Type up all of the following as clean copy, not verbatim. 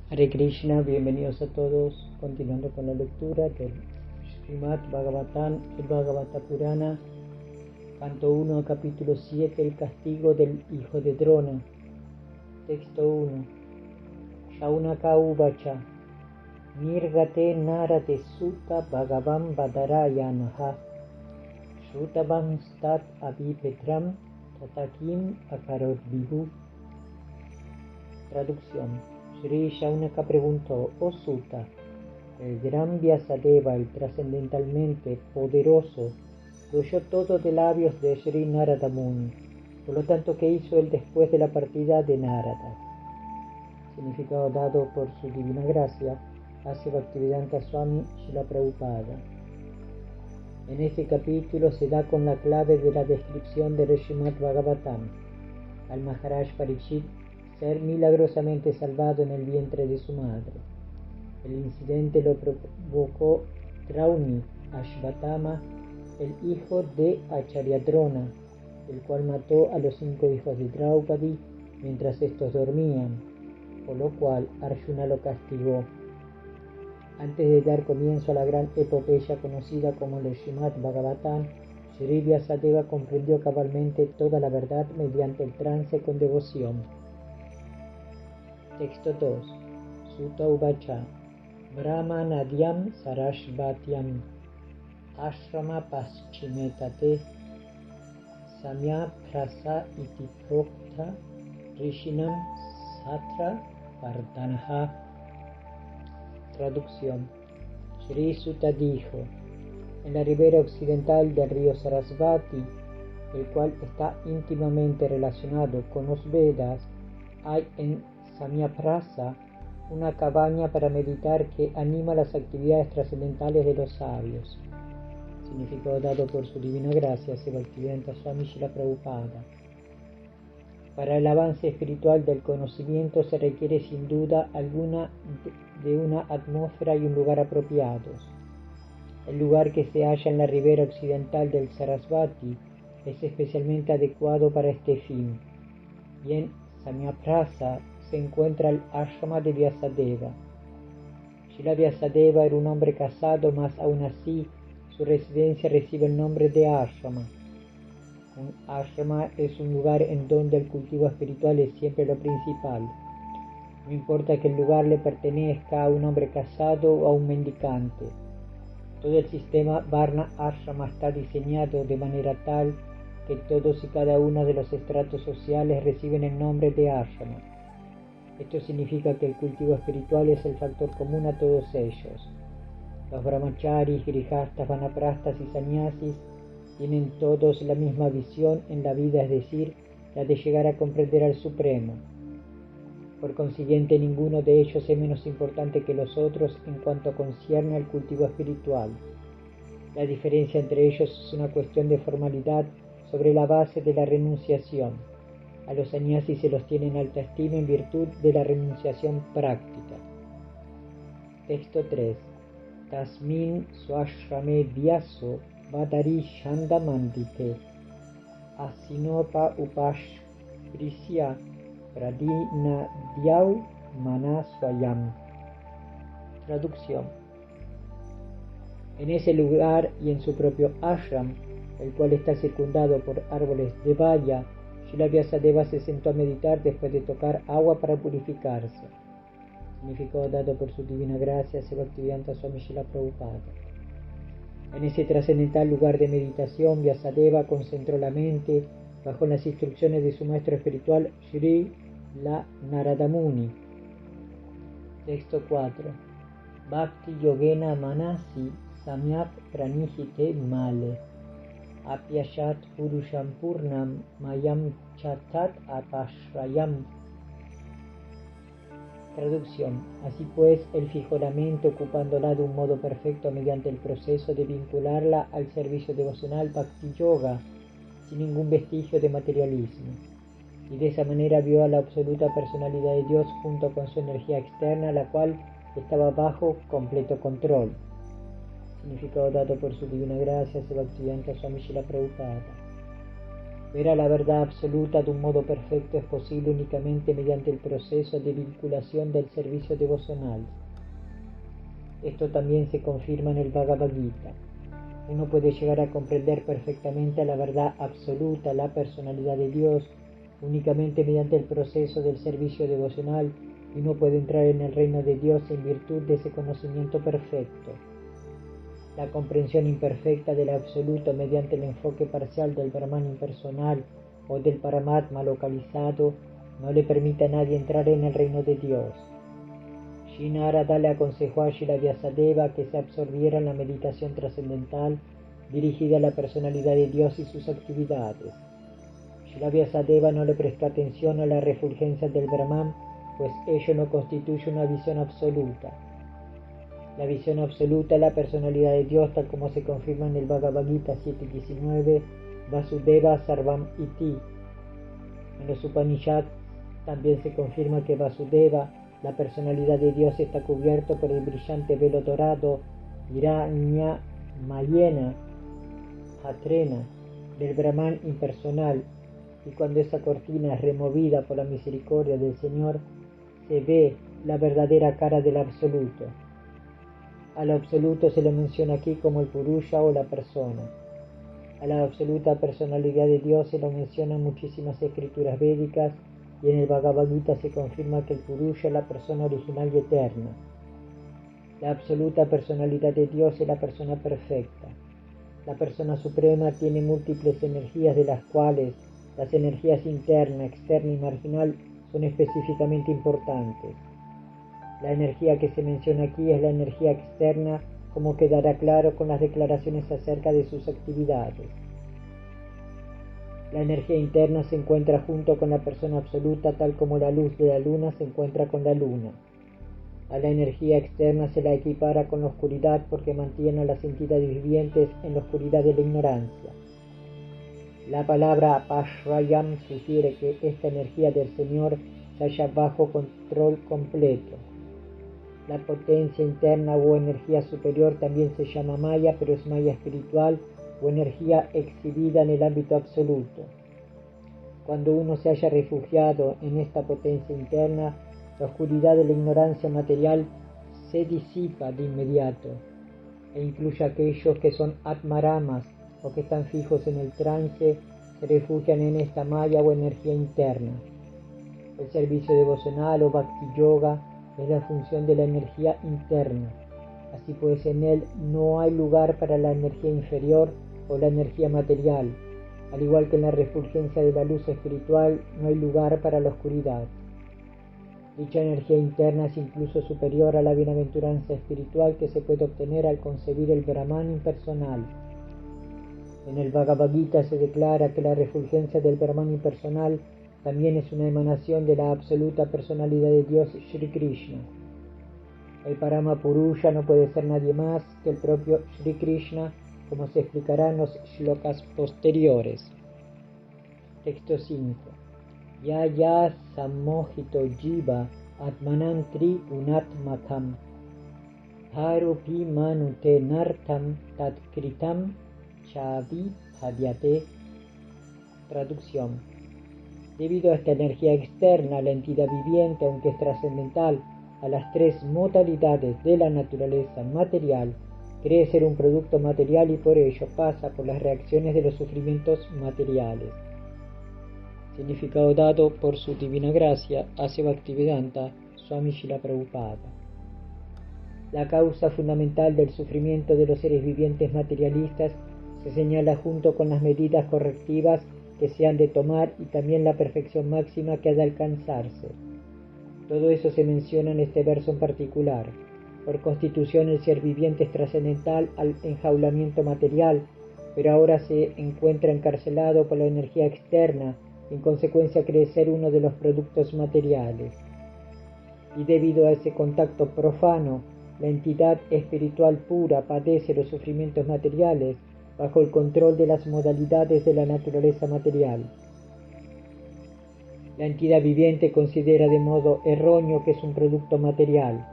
Hare Krishna, bienvenidos a todos, continuando con la lectura del Srimad Bhagavatam, el Bhagavata Purana, canto 1, capítulo 7, el castigo del hijo de Drona, texto 1, Shaunaka Uvacha, Nirgate Narate Sutta Bhagavam Badarayanaha, Shutavam Stat Abhipetram Tatakim Akarot Vibhu. Traducción. Sri Shaunaka preguntó: Oh Sutta, el gran Vyasadeva, el trascendentalmente poderoso, lo oyó todo de labios de Sri Narada Muni. Por lo tanto, ¿qué hizo él después de la partida de Narada? Significado dado por su divina gracia, hace Bhaktivedanta Swami Srila Prabhupada. En este capítulo se da con la clave de la descripción del Srimad Bhagavatam. Al Maharaj Parikshit ser milagrosamente salvado en el vientre de su madre. El incidente lo provocó Drauni Ashvatthama, el hijo de Acharya Drona, el cual mató a los 5 hijos de Draupadi mientras estos dormían, por lo cual Arjuna lo castigó. Antes de dar comienzo a la gran epopeya conocida como el Srimad Bhagavatam, Sri Vyasadeva comprendió cabalmente toda la verdad mediante el trance con devoción. Texto 2. Sutta Uvacha, Brahma Nadyam Sarasvatyam, Ashrama Paschimetate, Samya Prasa iti Prokta, Rishinam Satra Vardhanaha. Traducción. Sri Sutta dijo: en la ribera occidental del río Sarasvati, el cual está íntimamente relacionado con los Vedas, hay en Samyaprasa una cabaña para meditar que anima las actividades trascendentales de los sabios. Significado dado por su divina gracia, Bhaktivedanta Swami Srila Prabhupada. Para el avance espiritual del conocimiento se requiere sin duda alguna de una atmósfera y un lugar apropiados. El lugar que se halla en la ribera occidental del Sarasvati es especialmente adecuado para este fin, y en Samyaprasa se encuentra el ashrama de Vyasadeva. Srila Vyasadeva era un hombre casado, mas aún así su residencia recibe el nombre de ashrama. Un ashrama es un lugar en donde el cultivo espiritual es siempre lo principal. No importa que el lugar le pertenezca a un hombre casado o a un mendicante. Todo el sistema Varna Ashrama está diseñado de manera tal que todos y cada uno de los estratos sociales reciben el nombre de ashrama. Esto significa que el cultivo espiritual es el factor común a todos ellos. Los brahmacharis, grihastas, vanaprastas y sannyasis tienen todos la misma visión en la vida, es decir, la de llegar a comprender al Supremo. Por consiguiente, ninguno de ellos es menos importante que los otros en cuanto concierne al cultivo espiritual. La diferencia entre ellos es una cuestión de formalidad sobre la base de la renunciación. A los sannyasis se los tiene en alta estima en virtud de la renunciación práctica. Texto 3. Tasmin swashrame vyaso vadari shandamandite asinopa upashprisya pradina dyau manasvayam. Traducción. En ese lugar y en su propio ashram, el cual está circundado por árboles de valla, Srila Vyasadeva se sentó a meditar después de tocar agua para purificarse. Significado dado por su divina gracia, Bhaktivedanta Swami Srila Prabhupada. En ese trascendental lugar de meditación, Vyasadeva concentró la mente bajo las instrucciones de su maestro espiritual Sri Narada Muni. Texto 4. Bhakti Yogena Manasi Samyak Pranihite Male Apyashat Purusham Purnam Mayam Chatat Apashrayam. Traducción. Así pues, él fijó la mente ocupándola de un modo perfecto mediante el proceso de vincularla al servicio devocional Bhakti Yoga, sin ningún vestigio de materialismo. Y de esa manera vio a la absoluta personalidad de Dios junto con su energía externa, la cual estaba bajo completo control. Significado dado por su divina gracia, Bhaktivedanta Swami Srila Prabhupada. Ver a la verdad absoluta de un modo perfecto es posible únicamente mediante el proceso de vinculación del servicio devocional. Esto también se confirma en el Bhagavad Gita. Uno puede llegar a comprender perfectamente a la verdad absoluta, la personalidad de Dios, únicamente mediante el proceso del servicio devocional, y uno puede entrar en el reino de Dios en virtud de ese conocimiento perfecto. La comprensión imperfecta del absoluto mediante el enfoque parcial del Brahman impersonal o del Paramatma localizado no le permite a nadie entrar en el reino de Dios. Shri Narada le aconsejó a Srila Vyasadeva que se absorbiera en la meditación trascendental dirigida a la personalidad de Dios y sus actividades. Srila Vyasadeva no le prestó atención a la refulgencia del Brahman, pues ello no constituye una visión absoluta. La visión absoluta es la personalidad de Dios, tal como se confirma en el Bhagavad Gita 7.19, Vasudeva Sarvam Iti. En los Upanishads también se confirma que Vasudeva, la personalidad de Dios, está cubierto por el brillante velo dorado, Hiranya Mayena Hatrena, del Brahman impersonal, y cuando esa cortina es removida por la misericordia del Señor, se ve la verdadera cara del Absoluto. Al Absoluto se lo menciona aquí como el Purusha o la persona. A la absoluta personalidad de Dios se lo menciona en muchísimas escrituras védicas, y en el Bhagavad Gita se confirma que el Purusha es la persona original y eterna. La absoluta personalidad de Dios es la persona perfecta. La persona suprema tiene múltiples energías, de las cuales las energías interna, externa y marginal son específicamente importantes. La energía que se menciona aquí es la energía externa, como quedará claro con las declaraciones acerca de sus actividades. La energía interna se encuentra junto con la persona absoluta, tal como la luz de la luna se encuentra con la luna. A la energía externa se la equipara con la oscuridad porque mantiene a las entidades vivientes en la oscuridad de la ignorancia. La palabra Pashrayam sugiere que esta energía del Señor se halla bajo control completo. La potencia interna o energía superior también se llama Maya, pero es Maya espiritual o energía exhibida en el ámbito absoluto. Cuando uno se haya refugiado en esta potencia interna, la oscuridad de la ignorancia material se disipa de inmediato, e incluso aquellos que son atmaramas o que están fijos en el trance se refugian en esta Maya o energía interna. El servicio devocional o Bhakti Yoga es la función de la energía interna. Así pues, en él no hay lugar para la energía inferior o la energía material. Al igual que en la refulgencia de la luz espiritual, no hay lugar para la oscuridad. Dicha energía interna es incluso superior a la bienaventuranza espiritual que se puede obtener al concebir el Brahman impersonal. En el Bhagavad Gita se declara que la refulgencia del Brahman impersonal también es una emanación de la absoluta personalidad de Dios Shri Krishna. El Parama Purusha no puede ser nadie más que el propio Shri Krishna, como se explicará en los shlokas posteriores. Texto 5. Ya sammojito jiva atmanam tri unatmakam harupi manute nartam tatkritam chavi bhavyate. Traducción. Debido a esta energía externa, la entidad viviente, aunque es trascendental a las tres modalidades de la naturaleza material, cree ser un producto material y por ello pasa por las reacciones de los sufrimientos materiales. Significado dado por su divina gracia Asya Bhaktivedanta Swami Srila Prabhupada. La causa fundamental del sufrimiento de los seres vivientes materialistas se señala junto con las medidas correctivas que se han de tomar y también la perfección máxima que ha de alcanzarse. Todo eso se menciona en este verso en particular. Por constitución el ser viviente es trascendental al enjaulamiento material, pero ahora se encuentra encarcelado por la energía externa y en consecuencia cree ser uno de los productos materiales. Y debido a ese contacto profano, la entidad espiritual pura padece los sufrimientos materiales bajo el control de las modalidades de la naturaleza material. La entidad viviente considera de modo erróneo que es un producto material.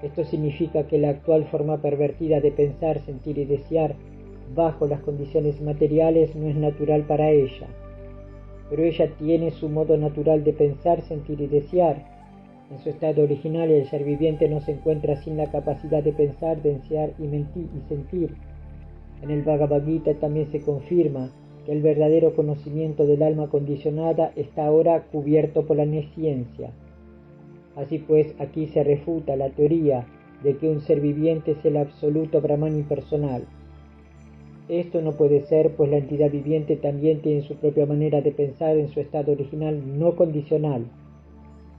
Esto significa que la actual forma pervertida de pensar, sentir y desear bajo las condiciones materiales no es natural para ella. pero ella tiene su modo natural de pensar, sentir y desear. En su estado original, el ser viviente no se encuentra sin la capacidad de pensar, desear y sentir. En el Bhagavad Gita también se confirma que el verdadero conocimiento del alma condicionada está ahora cubierto por la nesciencia. Así pues, aquí se refuta la teoría de que un ser viviente es el absoluto Brahman impersonal. Esto no puede ser, pues la entidad viviente también tiene su propia manera de pensar en su estado original no condicional.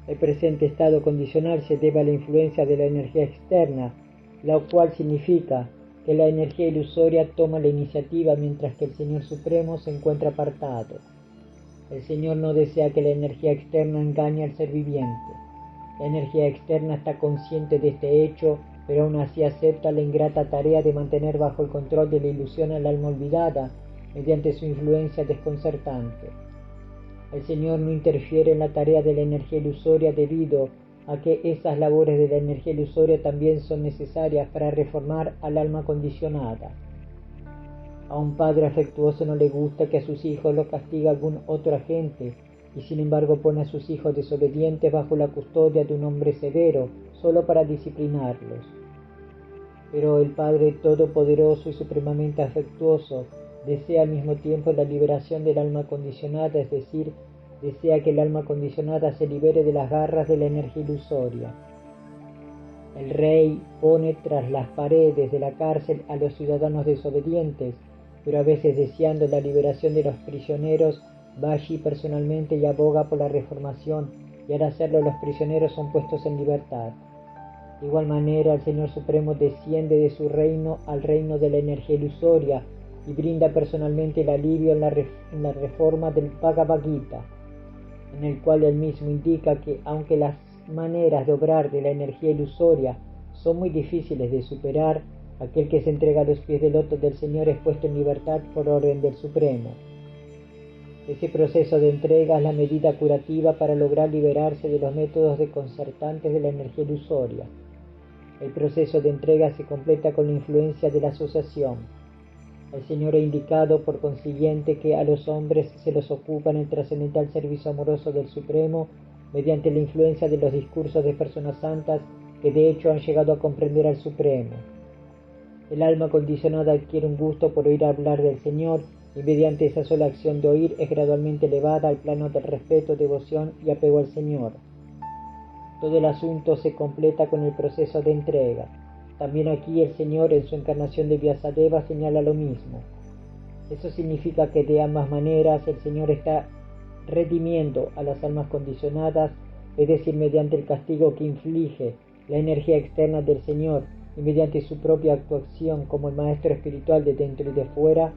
El presente estado condicional se debe a la influencia de la energía externa, lo cual significa que la energía ilusoria toma la iniciativa mientras que el Señor Supremo se encuentra apartado. El Señor no desea que la energía externa engañe al ser viviente. La energía externa está consciente de este hecho, pero aún así acepta la ingrata tarea de mantener bajo el control de la ilusión al alma olvidada mediante su influencia desconcertante. El Señor no interfiere en la tarea de la energía ilusoria debido a que esas labores de la energía ilusoria también son necesarias para reformar al alma condicionada. A un padre afectuoso no le gusta que a sus hijos lo castigue algún otro agente, y sin embargo pone a sus hijos desobedientes bajo la custodia de un hombre severo, solo para disciplinarlos. Pero el Padre Todopoderoso y supremamente afectuoso desea al mismo tiempo la liberación del alma condicionada, es decir, desea que el alma condicionada se libere de las garras de la energía ilusoria. El rey pone tras las paredes de la cárcel a los ciudadanos desobedientes, pero a veces deseando la liberación de los prisioneros, va allí personalmente y aboga por la reformación, y al hacerlo los prisioneros son puestos en libertad. De igual manera, el Señor Supremo desciende de su reino al reino de la energía ilusoria y brinda personalmente el alivio en la reforma del Bhagavad Gita, en el cual él mismo indica que aunque las maneras de obrar de la energía ilusoria son muy difíciles de superar, aquel que se entrega a los pies del loto del Señor es puesto en libertad por orden del Supremo. Ese proceso de entrega es la medida curativa para lograr liberarse de los métodos desconcertantes de la energía ilusoria. El proceso de entrega se completa con la influencia de la asociación. El Señor ha indicado, por consiguiente, que a los hombres se los ocupa en el trascendental servicio amoroso del Supremo mediante la influencia de los discursos de personas santas que de hecho han llegado a comprender al Supremo. El alma condicionada adquiere un gusto por oír hablar del Señor y mediante esa sola acción de oír es gradualmente elevada al plano del respeto, devoción y apego al Señor. Todo el asunto se completa con el proceso de entrega. También aquí el Señor en su encarnación de Vyasadeva señala lo mismo. Eso significa que de ambas maneras el Señor está redimiendo a las almas condicionadas, es decir, mediante el castigo que inflige la energía externa del Señor y mediante su propia actuación como el maestro espiritual de dentro y de fuera.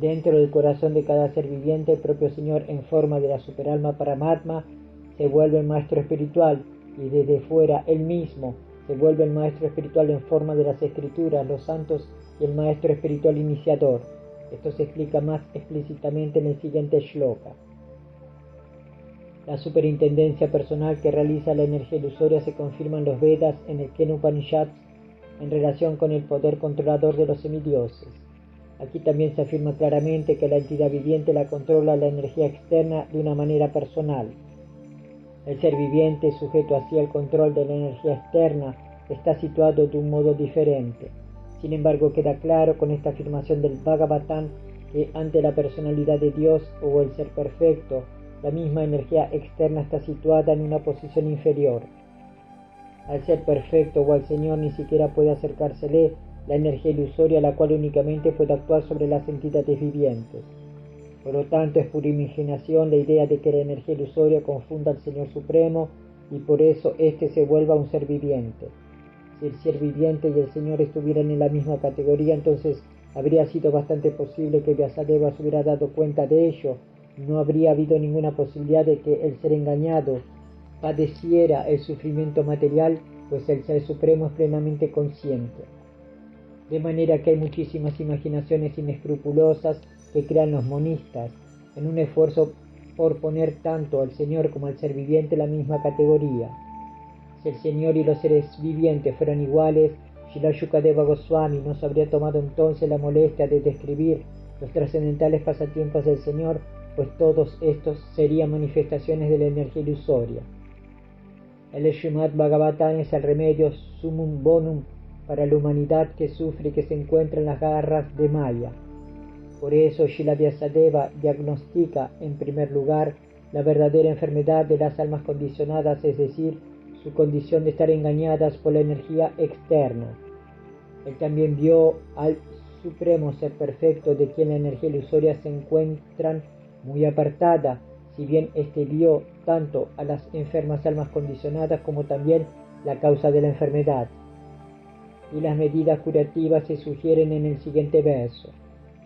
Dentro del corazón de cada ser viviente, el propio Señor en forma de la superalma Paramatma se vuelve el maestro espiritual, y desde fuera él mismo se vuelve el maestro espiritual en forma de las escrituras, los santos y el maestro espiritual iniciador. Esto se explica más explícitamente en el siguiente shloka. La superintendencia personal que realiza la energía ilusoria se confirma en los Vedas, en el Kena Upanishad, en relación con el poder controlador de los semidioses. Aquí también se afirma claramente que la entidad viviente la controla la energía externa de una manera personal. El ser viviente, sujeto así al control de la energía externa, está situado de un modo diferente. Sin embargo, queda claro con esta afirmación del Bhagavatam que ante la personalidad de Dios o el ser perfecto, la misma energía externa está situada en una posición inferior. Al ser perfecto o al Señor ni siquiera puede acercársele la energía ilusoria, la cual únicamente puede actuar sobre las entidades vivientes. Por lo tanto, es pura imaginación la idea de que la energía ilusoria confunda al Señor Supremo y por eso éste se vuelva un ser viviente. Si el ser viviente y el Señor estuvieran en la misma categoría, entonces habría sido bastante posible que Vyasadeva se hubiera dado cuenta de ello. No habría habido ninguna posibilidad de que el ser engañado padeciera el sufrimiento material, pues el Ser Supremo es plenamente consciente. De manera que hay muchísimas imaginaciones inescrupulosas que crean los monistas, en un esfuerzo por poner tanto al Señor como al ser viviente en la misma categoría. Si el Señor y los seres vivientes fueran iguales, Srila Shukadeva Goswami nos habría tomado entonces la molestia de describir los trascendentales pasatiempos del Señor pues todos estos serían manifestaciones de la energía ilusoria. El Srimad Bhagavatam es el remedio sumum bonum para la humanidad que sufre y que se encuentra en las garras de Maya. Por eso Srila Vyasadeva diagnostica en primer lugar la verdadera enfermedad de las almas condicionadas, es decir, su condición de estar engañadas por la energía externa. Él también vio al Supremo Ser Perfecto, de quien la energía ilusoria se encuentra muy apartada, si bien éste vio tanto a las enfermas almas condicionadas como también la causa de la enfermedad. Y las medidas curativas se sugieren en el siguiente verso.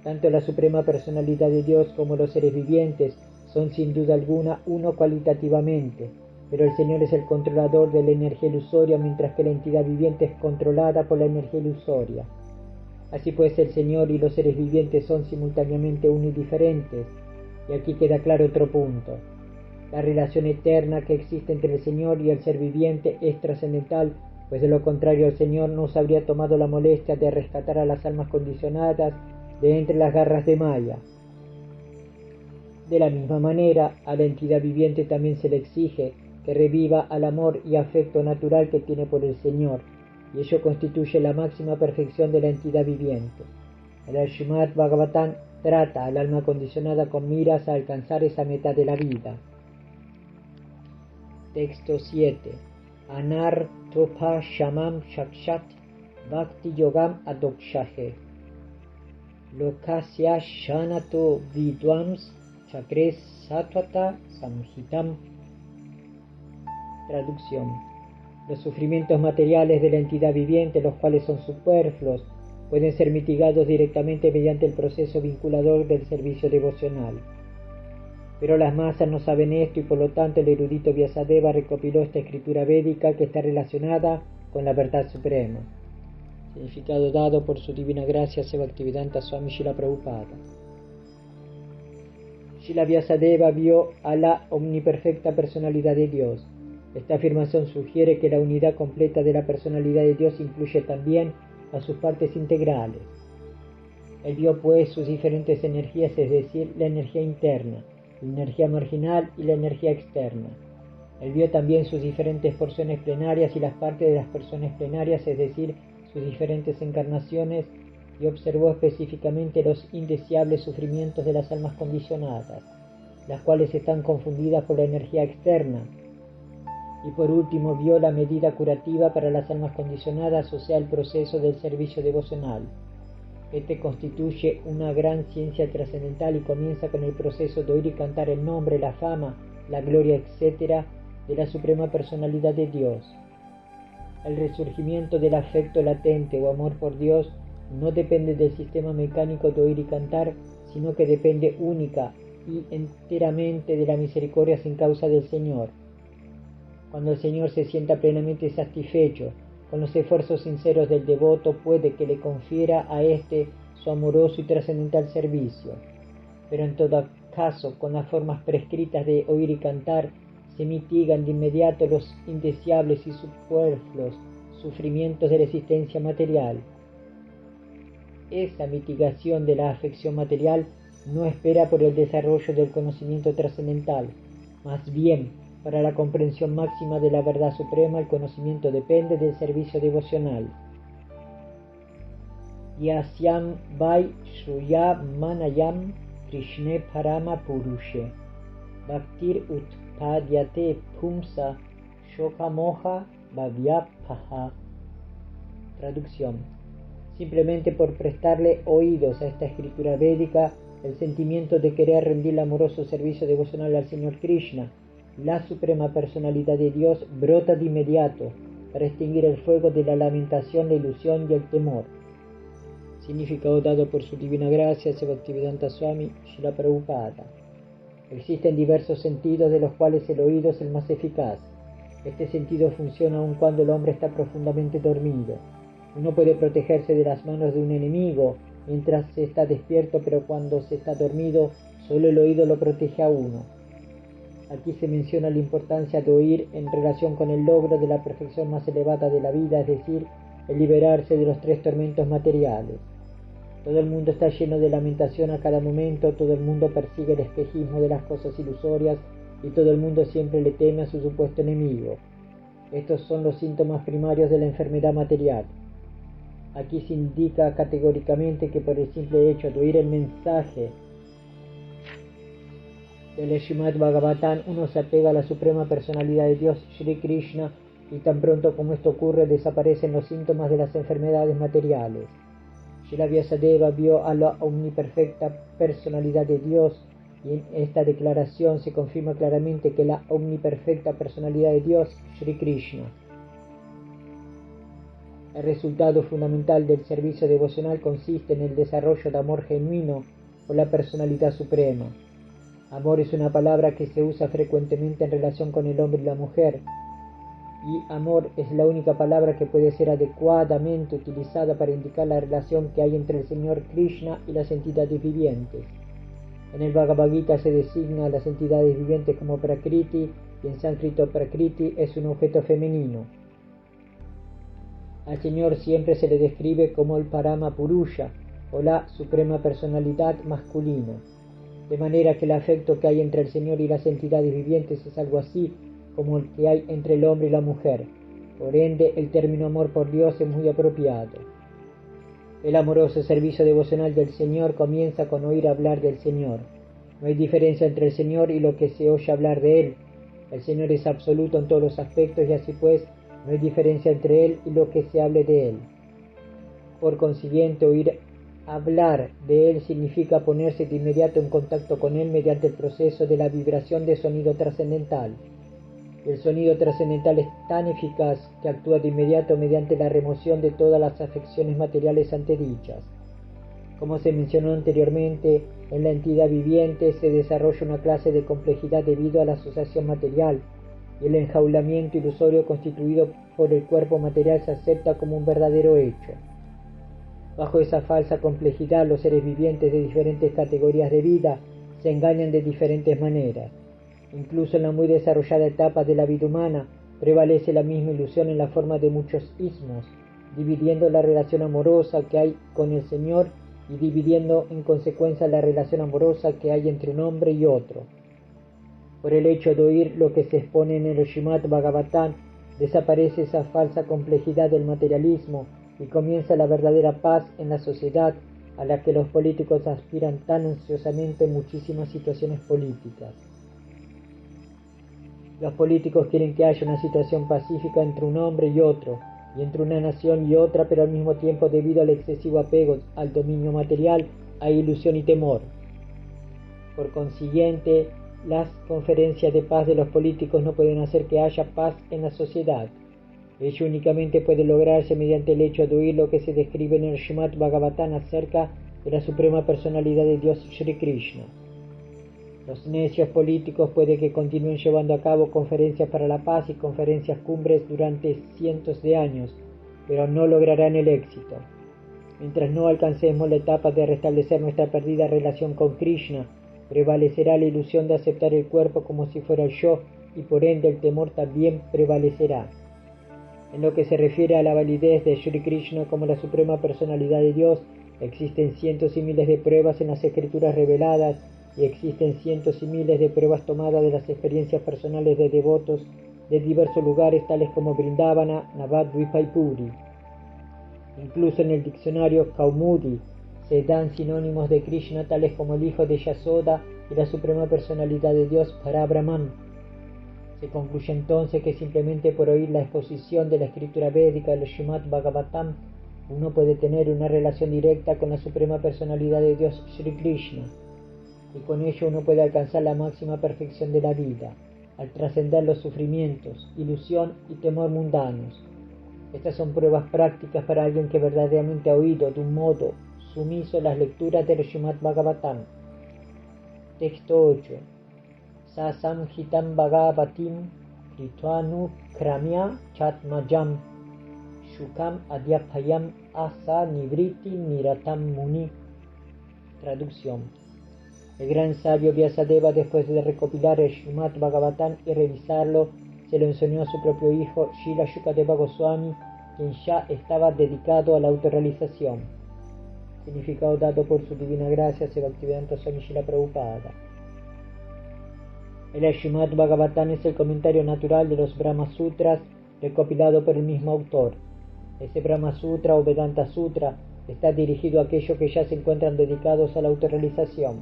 Tanto la Suprema Personalidad de Dios como los seres vivientes son sin duda alguna uno cualitativamente, pero el Señor es el controlador de la energía ilusoria, mientras que la entidad viviente es controlada por la energía ilusoria. Así pues, el Señor y los seres vivientes son simultáneamente uno y diferentes. Y aquí queda claro otro punto. La relación eterna que existe entre el Señor y el ser viviente es trascendental, pues de lo contrario el Señor no se habría tomado la molestia de rescatar a las almas condicionadas de entre las garras de Maya. De la misma manera, a la entidad viviente también se le exige que reviva al amor y afecto natural que tiene por el Señor, y ello constituye la máxima perfección de la entidad viviente. El Srimad Bhagavatam trata al alma condicionada con miras a alcanzar esa meta de la vida. Texto 7. Anartopa Shamam Shakshat Bhakti Yogam Adokshahe Lokasya Shanato Vidwams Chakres Satvata Samhitam. Traducción. Los sufrimientos materiales de la entidad viviente, los cuales son superfluos, pueden ser mitigados directamente mediante el proceso vinculador del servicio devocional. Pero las masas no saben esto y por lo tanto el erudito Vyasadeva recopiló esta escritura védica que está relacionada con la verdad suprema. Significado dado por su divina gracia Seva Bhaktivedanta Swami Srila Prabhupada. Srila Vyasadeva vio a la omniperfecta personalidad de Dios. Esta afirmación sugiere que la unidad completa de la personalidad de Dios incluye también a sus partes integrales. Él vio pues sus diferentes energías, es decir, la energía interna, la energía marginal y la energía externa. Él vio también sus diferentes porciones plenarias y las partes de las porciones plenarias, es decir, sus diferentes encarnaciones, y observó específicamente los indeseables sufrimientos de las almas condicionadas, las cuales están confundidas por la energía externa. Y por último vio la medida curativa para las almas condicionadas, o sea, el proceso del servicio devocional. Este constituye una gran ciencia trascendental y comienza con el proceso de oír y cantar el nombre, la fama, la gloria, etc. de la Suprema Personalidad de Dios. El resurgimiento del afecto latente o amor por Dios no depende del sistema mecánico de oír y cantar, sino que depende única y enteramente de la misericordia sin causa del Señor. Cuando el Señor se sienta plenamente satisfecho con los esfuerzos sinceros del devoto, puede que le confiera a éste su amoroso y trascendental servicio. Pero en todo caso, con las formas prescritas de oír y cantar, se mitigan de inmediato los indeseables y superfluos sufrimientos de la existencia material. Esa mitigación de la afección material no espera por el desarrollo del conocimiento trascendental, más bien, para la comprensión máxima de la verdad suprema, el conocimiento depende del servicio devocional. Yasyam vai shruya manayam Krishne parama purushe Bhaktir utpadyate pumsa shokamoha bhavyapaha. Traducción. Simplemente por prestarle oídos a esta escritura védica, el sentimiento de querer rendir amoroso servicio devocional al Señor Krishna, la Suprema Personalidad de Dios, brota de inmediato para extinguir el fuego de la lamentación, la ilusión y el temor. Significado dado por su divina gracia Seva Bhaktivedanta Swami Srila Prabhupada. Existen diversos sentidos, de los cuales el oído es el más eficaz. Este sentido funciona aun cuando el hombre está profundamente dormido. Uno puede protegerse de las manos de un enemigo mientras se está despierto, pero cuando se está dormido, solo el oído lo protege a uno. Aquí se menciona la importancia de oír en relación con el logro de la perfección más elevada de la vida, es decir, el liberarse de los tres tormentos materiales. Todo el mundo está lleno de lamentación a cada momento, todo el mundo persigue el espejismo de las cosas ilusorias y todo el mundo siempre le teme a su supuesto enemigo. Estos son los síntomas primarios de la enfermedad material. Aquí se indica categóricamente que por el simple hecho de oír el mensaje del Srimad Bhagavatam uno se apega a la suprema personalidad de Dios, Shri Krishna, y tan pronto como esto ocurre desaparecen los síntomas de las enfermedades materiales. Srila Vyasadeva vio a la omniperfecta personalidad de Dios y en esta declaración se confirma claramente que la omniperfecta personalidad de Dios, Shri Krishna. El resultado fundamental del servicio devocional consiste en el desarrollo de amor genuino por la personalidad suprema. Amor es una palabra que se usa frecuentemente en relación con el hombre y la mujer, y amor es la única palabra que puede ser adecuadamente utilizada para indicar la relación que hay entre el Señor Krishna y las entidades vivientes. En el Bhagavad Gita se designa a las entidades vivientes como Prakriti, y en sánscrito Prakriti es un objeto femenino. Al Señor siempre se le describe como el Parama Purusha, o la suprema personalidad masculina, de manera que el afecto que hay entre el Señor y las entidades vivientes es algo así como el que hay entre el hombre y la mujer. Por ende, el término amor por Dios es muy apropiado. El amoroso servicio devocional del Señor comienza con oír hablar del Señor. No hay diferencia entre el Señor y lo que se oye hablar de Él. El Señor es absoluto en todos los aspectos y así pues, no hay diferencia entre Él y lo que se hable de Él. Por consiguiente, oír hablar de Él significa ponerse de inmediato en contacto con Él mediante el proceso de la vibración de sonido trascendental. El sonido trascendental es tan eficaz que actúa de inmediato mediante la remoción de todas las afecciones materiales antedichas. Como se mencionó anteriormente, en la entidad viviente se desarrolla una clase de complejidad debido a la asociación material, y el enjaulamiento ilusorio constituido por el cuerpo material se acepta como un verdadero hecho. Bajo esa falsa complejidad, los seres vivientes de diferentes categorías de vida se engañan de diferentes maneras. Incluso en la muy desarrollada etapa de la vida humana, prevalece la misma ilusión en la forma de muchos ismos, dividiendo la relación amorosa que hay con el Señor y dividiendo en consecuencia la relación amorosa que hay entre un hombre y otro. Por el hecho de oír lo que se expone en el Srimad Bhagavatam, desaparece esa falsa complejidad del materialismo y comienza la verdadera paz en la sociedad a la que los políticos aspiran tan ansiosamente en muchísimas situaciones políticas. Los políticos quieren que haya una situación pacífica entre un hombre y otro, y entre una nación y otra, pero al mismo tiempo, debido al excesivo apego al dominio material, hay ilusión y temor. Por consiguiente, las conferencias de paz de los políticos no pueden hacer que haya paz en la sociedad. Ello únicamente puede lograrse mediante el hecho de oír lo que se describe en el Srimad Bhagavatam acerca de la suprema personalidad de Dios Shri Krishna. Los necios políticos puede que continúen llevando a cabo conferencias para la paz y conferencias cumbres durante cientos de años, pero no lograrán el éxito. Mientras no alcancemos la etapa de restablecer nuestra perdida relación con Krishna, prevalecerá la ilusión de aceptar el cuerpo como si fuera el yo, y por ende el temor también prevalecerá. En lo que se refiere a la validez de Shri Krishna como la suprema personalidad de Dios, existen cientos y miles de pruebas en las escrituras reveladas, y existen cientos y miles de pruebas tomadas de las experiencias personales de devotos de diversos lugares tales como Vrindavana, Navadvipa y Puri. Incluso en el diccionario Kaumudi se dan sinónimos de Krishna tales como el hijo de Yasoda y la suprema personalidad de Dios Parabrahman. Se concluye entonces que simplemente por oír la exposición de la escritura védica del Srimad Bhagavatam uno puede tener una relación directa con la suprema personalidad de Dios Shri Krishna, y con ello uno puede alcanzar la máxima perfección de la vida, al trascender los sufrimientos, ilusión y temor mundanos. Estas son pruebas prácticas para alguien que verdaderamente ha oído de un modo sumiso las lecturas del Srimad Bhagavatam. Texto 8. Sasamhitam Bhagavatim Kritvanu Kramya Chatmayam Shukam Adhyapayam Asa Nivriti Niratam Muni. Traducción. El gran sabio Vyasadeva, después de recopilar el Srimad Bhagavatam y revisarlo, se lo enseñó a su propio hijo Srila Shukadeva Goswami, quien ya estaba dedicado a la autorrealización. significado dado por su divina gracia Bhaktivedanta Swami Srila Prabhupada. El Srimad Bhagavatam es el comentario natural de los Brahma Sutras recopilado por el mismo autor. Ese Brahma Sutra o Vedanta Sutra está dirigido a aquellos que ya se encuentran dedicados a la autorrealización.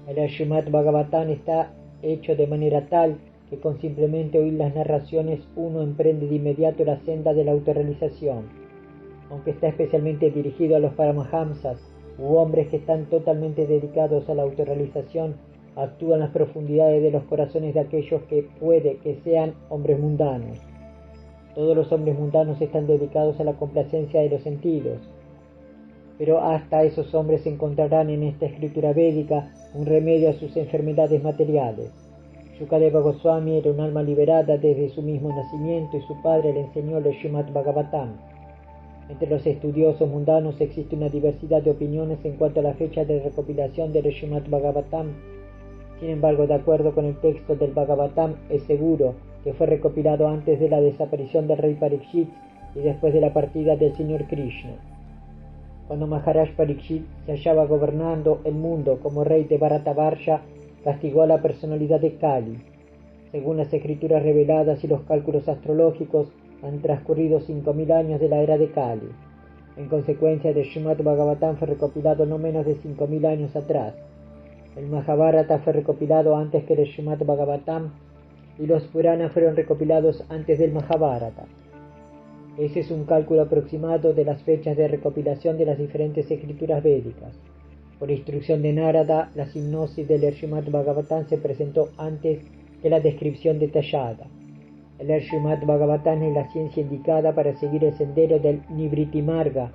El Srimad Bhagavatam está hecho de manera tal que con simplemente oír las narraciones uno emprende de inmediato la senda de la autorrealización. Aunque está especialmente dirigido a los Paramahamsas u hombres que están totalmente dedicados a la autorrealización, actúa en las profundidades de los corazones de aquellos que puede que sean hombres mundanos. Todos los hombres mundanos están dedicados a la complacencia de los sentidos, pero hasta esos hombres encontrarán en esta escritura védica un remedio a sus enfermedades materiales. Shukadeva Goswami era un alma liberada desde su mismo nacimiento y su padre le enseñó el Srimad Bhagavatam. Entre los estudiosos mundanos existe una diversidad de opiniones en cuanto a la fecha de recopilación del Srimad Bhagavatam. Sin embargo, de acuerdo con el texto del Bhagavatam, es seguro que fue recopilado antes de la desaparición del rey Parikshit y después de la partida del Señor Krishna. Cuando Maharaj Parikshit se hallaba gobernando el mundo como rey de Bharatavarsha, castigó a la personalidad de Kali. Según las escrituras reveladas y los cálculos astrológicos, han transcurrido 5.000 años de la era de Kali. En consecuencia, el Srimad Bhagavatam fue recopilado no menos de 5.000 años atrás. El Mahabharata fue recopilado antes que el Srimad Bhagavatam y los Puranas fueron recopilados antes del Mahabharata. Ese es un cálculo aproximado de las fechas de recopilación de las diferentes escrituras védicas. Por instrucción de Narada, la sinopsis del Srimad Bhagavatam se presentó antes que la descripción detallada. El Srimad Bhagavatam es la ciencia indicada para seguir el sendero del Nivriti Marga.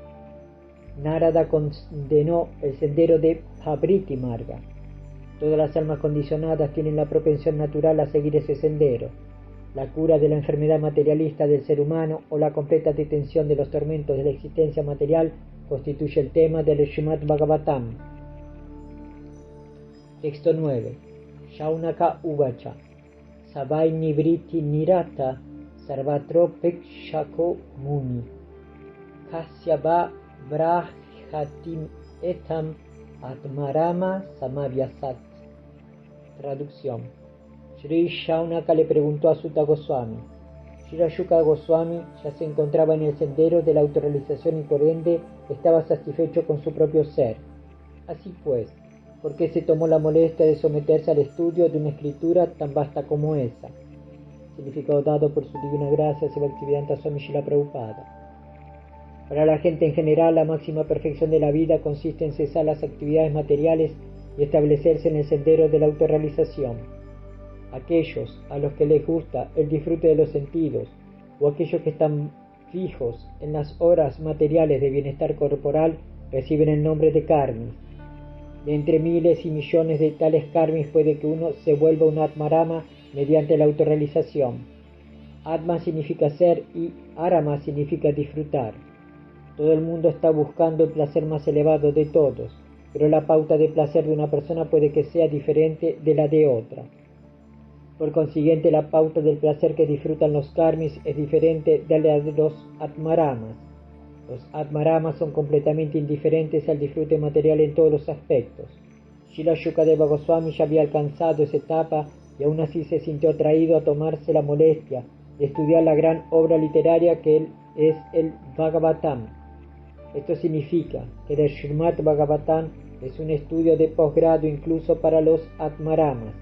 Narada condenó el sendero de Bhavriti Marga. Todas las almas condicionadas tienen la propensión natural a seguir ese sendero. La cura de la enfermedad materialista del ser humano o la completa detención de los tormentos de la existencia material constituye el tema del Srimad Bhagavatam. Texto 9. Shaunaka Uvacha Savai Nivriti Nirata Sarvatropekshako Muni Kasyaba Brahjatim Etam Atmarama Samavyasat. Traducción. Sri Shaunaka le preguntó a Sutta Goswami. Sri Shuka Goswami ya se encontraba en el sendero de la autorrealización y por ende estaba satisfecho con su propio ser. Así pues, ¿por qué se tomó la molestia de someterse al estudio de una escritura tan vasta como esa? Significado dado por su divina gracia Bhaktivedanta Swami Srila Prabhupada. Para la gente en general, la máxima perfección de la vida consiste en cesar las actividades materiales y establecerse en el sendero de la autorrealización. Aquellos a los que les gusta el disfrute de los sentidos, o aquellos que están fijos en las horas materiales de bienestar corporal, reciben el nombre de karmis. De entre miles y millones de tales karmis puede que uno se vuelva un atmarama mediante la autorrealización. Atma significa ser y arama significa disfrutar. Todo el mundo está buscando el placer más elevado de todos, pero la pauta de placer de una persona puede que sea diferente de la de otra. Por consiguiente, la pauta del placer que disfrutan los karmis es diferente de la de los atmaramas. Los atmaramas son completamente indiferentes al disfrute material en todos los aspectos. Srila Shukadeva Goswami ya había alcanzado esa etapa y aún así se sintió atraído a tomarse la molestia de estudiar la gran obra literaria que es el Bhagavatam. Esto significa que el Srimad Bhagavatam es un estudio de posgrado incluso para los atmaramas,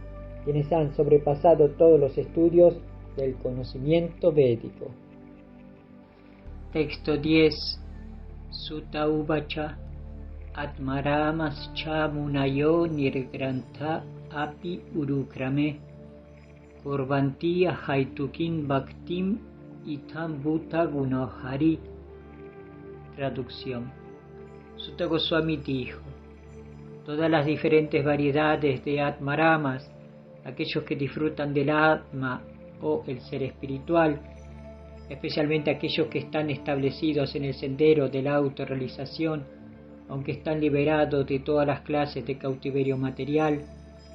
quienes han sobrepasado todos los estudios del conocimiento védico. Texto 10. Sutta Uvacha Atmaramascha Munayo Nirgrantha Api Urukrame Kurvanti Haitukin Bhaktim Itam Bhuta Gunohari. Traducción. Sutta Goswami dijo: todas las diferentes variedades de Atmaramas, aquellos que disfrutan del Atma o el ser espiritual, especialmente aquellos que están establecidos en el sendero de la autorrealización, aunque están liberados de todas las clases de cautiverio material,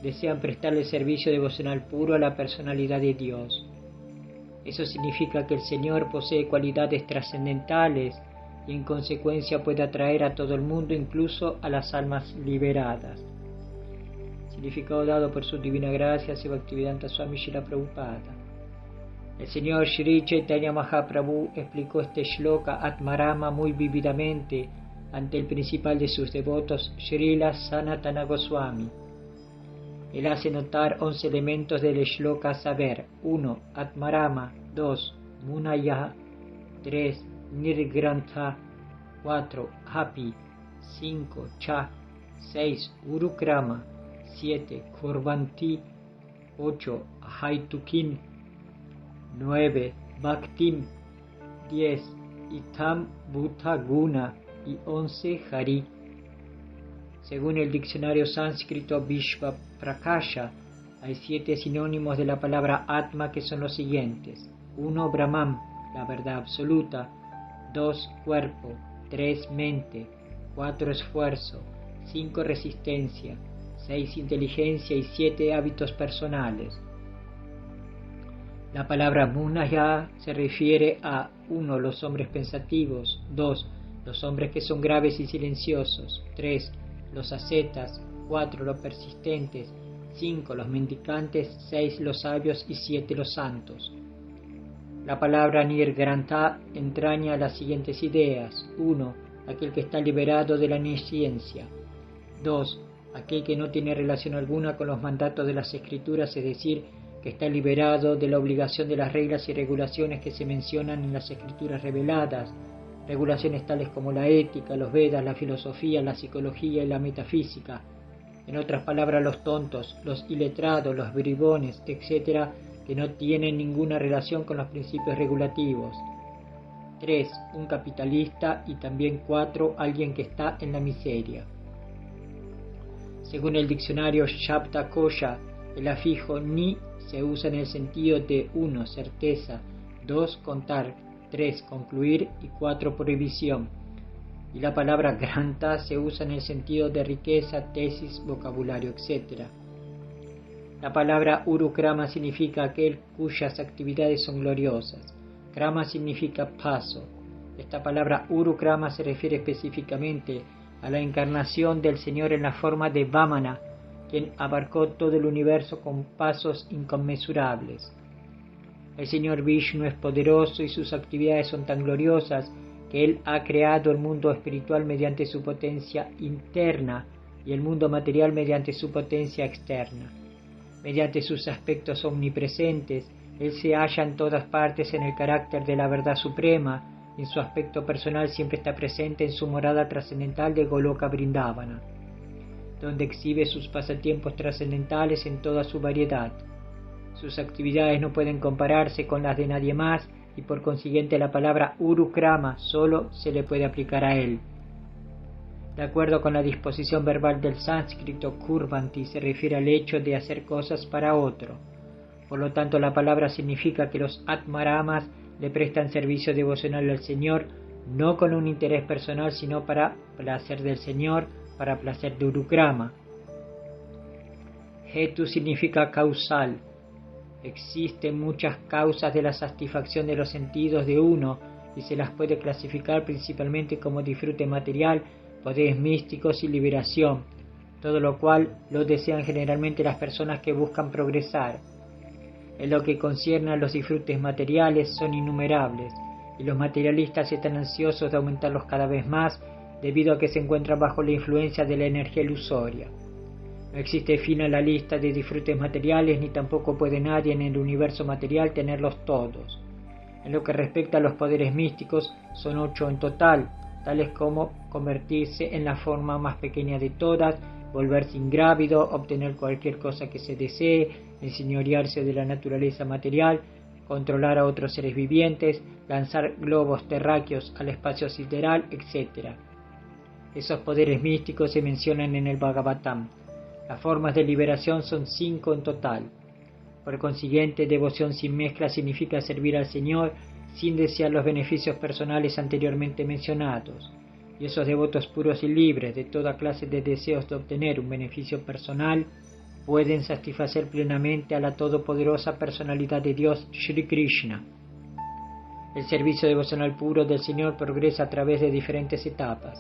desean prestarle servicio devocional puro a la personalidad de Dios. Eso significa que el Señor posee cualidades trascendentales y en consecuencia puede atraer a todo el mundo, incluso a las almas liberadas. Significado dado por su divina gracia, Bhaktivedanta Swami Srila Prabhupada. El señor Sri Chaitanya Mahaprabhu explicó este shloka Atmarama muy vívidamente ante el principal de sus devotos, Srila Sanatana Goswami. Él hace notar 11 elementos del shloka a saber: 1. Atmarama, 2. Munaya, 3. Nirgrantha, 4. Hapi, 5. Cha, 6. Urukrama, 7. Kurvanti, 8. Haitukin, 9. Bhaktim, 10. Itam Bhuta Guna y 11. Hari. Según el diccionario sánscrito Vishva Prakasha, hay 7 sinónimos de la palabra Atma que son los siguientes: 1. Brahman, la verdad absoluta; 2. Cuerpo; 3. Mente; 4. Esfuerzo; 5. Resistencia; 6. Inteligencia y 7. Hábitos personales. La palabra Munaya se refiere a 1. Los hombres pensativos; 2. Los hombres que son graves y silenciosos; 3. Los ascetas; 4. Los persistentes; 5. Los mendicantes; 6. Los sabios y 7. Los santos. La palabra Nirgrantha entraña las siguientes ideas: 1. Aquel que está liberado de la nesciencia; 2. Aquel que no tiene relación alguna con los mandatos de las escrituras, es decir, que está liberado de la obligación de las reglas y regulaciones que se mencionan en las escrituras reveladas, regulaciones tales como la ética, los Vedas, la filosofía, la psicología y la metafísica. En otras palabras, los tontos, los iletrados, los bribones, etc., que no tienen ninguna relación con los principios regulativos. 3. Un capitalista; y también 4. Alguien que está en la miseria. Según el diccionario Shabdakosha, el afijo ni se usa en el sentido de 1. Certeza; 2. Contar; 3. Concluir; y 4. Prohibición. Y la palabra granta se usa en el sentido de riqueza, tesis, vocabulario, etc. La palabra urukrama significa aquel cuyas actividades son gloriosas. Krama significa paso. Esta palabra urukrama se refiere específicamente a la encarnación del Señor en la forma de Vamana, quien abarcó todo el universo con pasos inconmensurables. El Señor Vishnu es poderoso y sus actividades son tan gloriosas que Él ha creado el mundo espiritual mediante su potencia interna y el mundo material mediante su potencia externa. Mediante sus aspectos omnipresentes, Él se halla en todas partes en el carácter de la verdad suprema, y en su aspecto personal siempre está presente en su morada trascendental de Goloka Vrindavana, donde exhibe sus pasatiempos trascendentales en toda su variedad. Sus actividades no pueden compararse con las de nadie más, y por consiguiente la palabra urukrama solo se le puede aplicar a él. De acuerdo con la disposición verbal del sánscrito, kurvanti se refiere al hecho de hacer cosas para otro. Por lo tanto, la palabra significa que los atmaramas le prestan servicio devocional al Señor, no con un interés personal, sino para placer del Señor, para placer de urukrama. Hetu significa causal. Existen muchas causas de la satisfacción de los sentidos de uno y se las puede clasificar principalmente como disfrute material, poderes místicos y liberación, todo lo cual lo desean generalmente las personas que buscan progresar. En lo que concierne a los disfrutes materiales, son innumerables, y los materialistas están ansiosos de aumentarlos cada vez más debido a que se encuentran bajo la influencia de la energía ilusoria. No existe fin a la lista de disfrutes materiales, ni tampoco puede nadie en el universo material tenerlos todos. En lo que respecta a los poderes místicos, son 8 en total, tales como convertirse en la forma más pequeña de todas, volverse ingrávido, obtener cualquier cosa que se desee, enseñorearse de la naturaleza material, controlar a otros seres vivientes, lanzar globos terráqueos al espacio sideral, etc. Esos poderes místicos se mencionan en el Bhagavatam. Las formas de liberación son 5 en total. Por consiguiente, devoción sin mezcla significa servir al Señor sin desear los beneficios personales anteriormente mencionados. Y esos devotos puros y libres de toda clase de deseos de obtener un beneficio personal pueden satisfacer plenamente a la todopoderosa personalidad de Dios Shri Krishna. El servicio devocional puro del Señor progresa a través de diferentes etapas.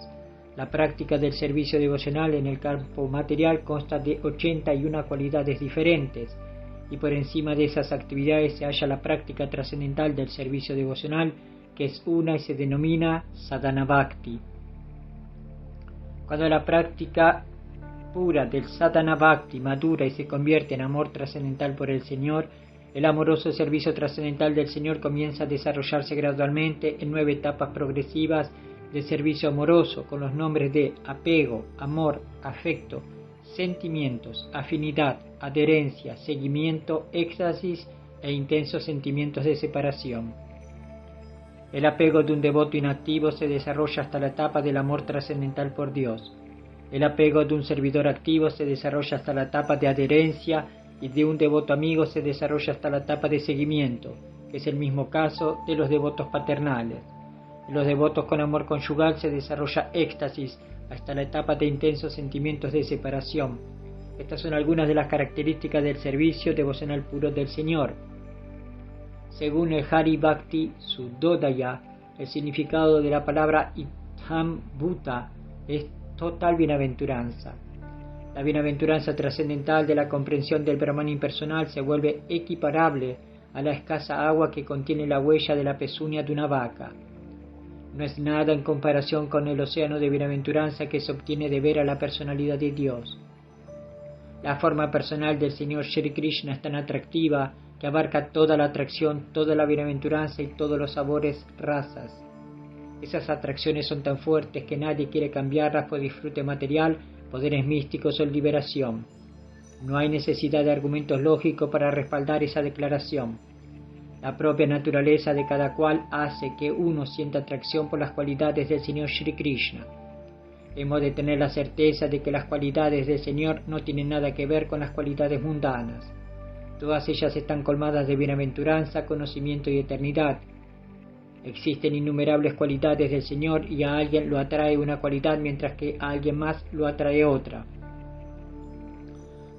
La práctica del servicio devocional en el campo material consta de 81 cualidades diferentes, y por encima de esas actividades se halla la práctica trascendental del servicio devocional, que es una y se denomina Sadhana Bhakti. Cuando la práctica pura del Sadhana Bhakti madura y se convierte en amor trascendental por el Señor, el amoroso servicio trascendental del Señor comienza a desarrollarse gradualmente en 9 etapas progresivas de servicio amoroso, con los nombres de apego, amor, afecto, sentimientos, afinidad, adherencia, seguimiento, éxtasis e intensos sentimientos de separación. El apego de un devoto inactivo se desarrolla hasta la etapa del amor trascendental por Dios. El apego de un servidor activo se desarrolla hasta la etapa de adherencia, y de un devoto amigo se desarrolla hasta la etapa de seguimiento, que es el mismo caso de los devotos paternales. En los devotos con amor conyugal se desarrolla éxtasis hasta la etapa de intensos sentimientos de separación. Estas son algunas de las características del servicio devocional puro del Señor. Según el Hari Bhakti Sudodaya, el significado de la palabra Itham Bhuta es total bienaventuranza. La bienaventuranza trascendental de la comprensión del Brahman impersonal se vuelve equiparable a la escasa agua que contiene la huella de la pezuña de una vaca. No es nada en comparación con el océano de bienaventuranza que se obtiene de ver a la personalidad de Dios. La forma personal del Señor Shri Krishna es tan atractiva que abarca toda la atracción, toda la bienaventuranza y todos los sabores, razas. Esas atracciones son tan fuertes que nadie quiere cambiarlas por disfrute material, poderes místicos o liberación. No hay necesidad de argumentos lógicos para respaldar esa declaración. La propia naturaleza de cada cual hace que uno sienta atracción por las cualidades del Señor Shri Krishna. Hemos de tener la certeza de que las cualidades del Señor no tienen nada que ver con las cualidades mundanas. Todas ellas están colmadas de bienaventuranza, conocimiento y eternidad. Existen innumerables cualidades del Señor y a alguien lo atrae una cualidad mientras que a alguien más lo atrae otra.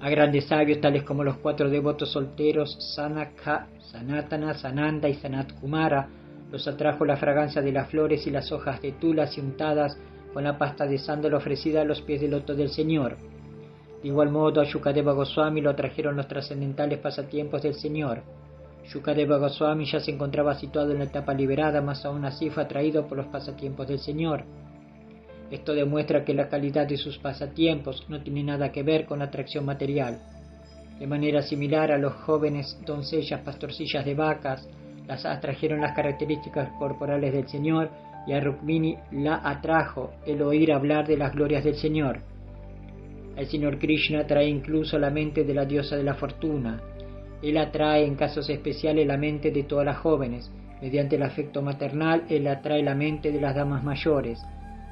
A grandes sabios tales como los 4 devotos solteros Sanaka, Sanatana, Sananda y Sanat Kumara los atrajo la fragancia de las flores y las hojas de tulas untadas con la pasta de sándalo ofrecida a los pies del loto del Señor. De igual modo a Shukadeva Goswami lo atrajeron los trascendentales pasatiempos del Señor. Shukadeva Goswami ya se encontraba situado en la etapa liberada, mas aún así fue atraído por los pasatiempos del Señor. Esto demuestra que la calidad de sus pasatiempos no tiene nada que ver con la atracción material. De manera similar a los jóvenes doncellas pastorcillas de vacas, las atrajeron las características corporales del Señor, y a Rukmini la atrajo el oír hablar de las glorias del Señor. El Señor Krishna atrae incluso la mente de la diosa de la fortuna. Él atrae en casos especiales la mente de todas las jóvenes. Mediante el afecto maternal, Él atrae la mente de las damas mayores.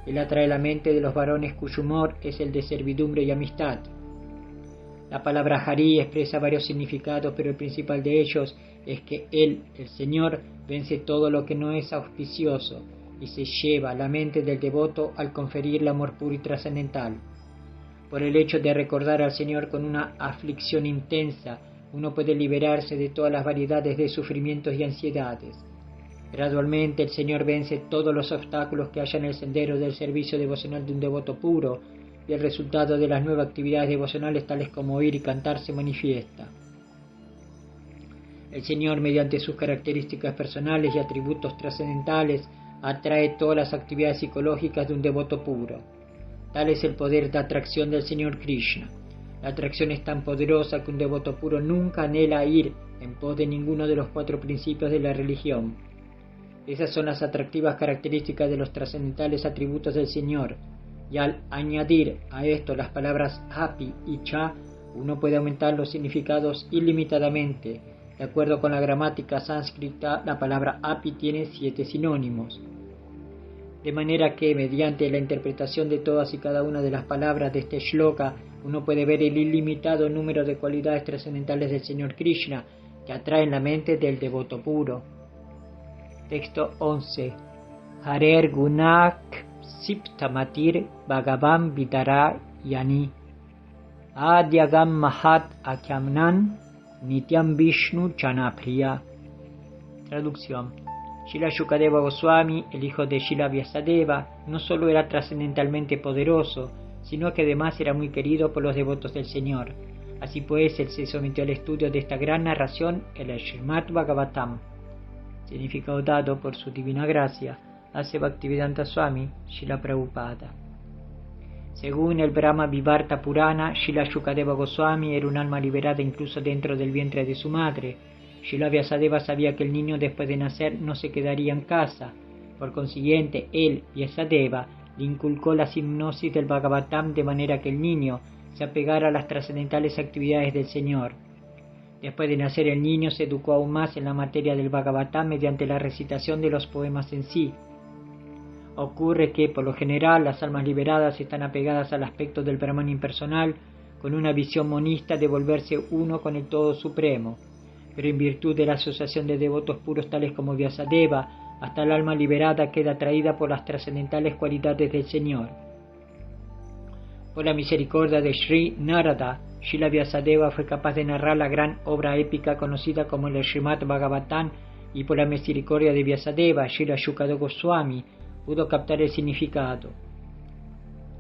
Él atrae la mente de los varones cuyo humor es el de servidumbre y amistad. La palabra Hari expresa varios significados, pero el principal de ellos es que Él, el Señor, vence todo lo que no es auspicioso y se lleva la mente del devoto al conferirle amor puro y trascendental. Por el hecho de recordar al Señor con una aflicción intensa, uno puede liberarse de todas las variedades de sufrimientos y ansiedades. Gradualmente el Señor vence todos los obstáculos que haya en el sendero del servicio devocional de un devoto puro, y el resultado de las nuevas actividades devocionales tales como oír y cantar se manifiesta. El Señor, mediante sus características personales y atributos trascendentales, atrae todas las actividades psicológicas de un devoto puro. Tal es el poder de atracción del Señor Krishna. La atracción es tan poderosa que un devoto puro nunca anhela ir en pos de ninguno de los 4 principios de la religión. Esas son las atractivas características de los trascendentales atributos del Señor, y al añadir a esto las palabras api y cha, uno puede aumentar los significados ilimitadamente. De acuerdo con la gramática sánscrita, la palabra api tiene 7 sinónimos. De manera que, mediante la interpretación de todas y cada una de las palabras de este shloka, uno puede ver el ilimitado número de cualidades trascendentales del Señor Krishna que atraen la mente del devoto puro. Texto 11. Harer gunak siptamatir bhagavan vidara yani adyagam mahat akyamnan nityam vishnu chanapriya. Traducción. Srila Shukadeva Goswami, el hijo de Srila Vyasadeva, no solo era trascendentalmente poderoso, sino que además era muy querido por los devotos del Señor. Así pues, él se sometió al estudio de esta gran narración, el Srimad Bhagavatam. Significado dado por su divina gracia, hace Bhaktivedanta Swami, Srila Prabhupada. Según el Brahma Vivarta Purana, Srila Shukadeva Goswami era un alma liberada incluso dentro del vientre de su madre. Srila Vyasadeva sabía que el niño después de nacer no se quedaría en casa. Por consiguiente, él, Vyasadeva, le inculcó la hipnosis del Bhagavatam de manera que el niño se apegara a las trascendentales actividades del Señor. Después de nacer el niño se educó aún más en la materia del Bhagavatam mediante la recitación de los poemas en sí. Ocurre que, por lo general, las almas liberadas están apegadas al aspecto del Brahman impersonal con una visión monista de volverse uno con el Todo Supremo. Pero en virtud de la asociación de devotos puros tales como Vyasadeva, hasta el alma liberada queda atraída por las trascendentales cualidades del Señor. Por la misericordia de Sri Narada, Srila Vyasadeva fue capaz de narrar la gran obra épica conocida como el Srimad Bhagavatam, y por la misericordia de Vyasadeva, Srila Shukadeva Goswami pudo captar el significado.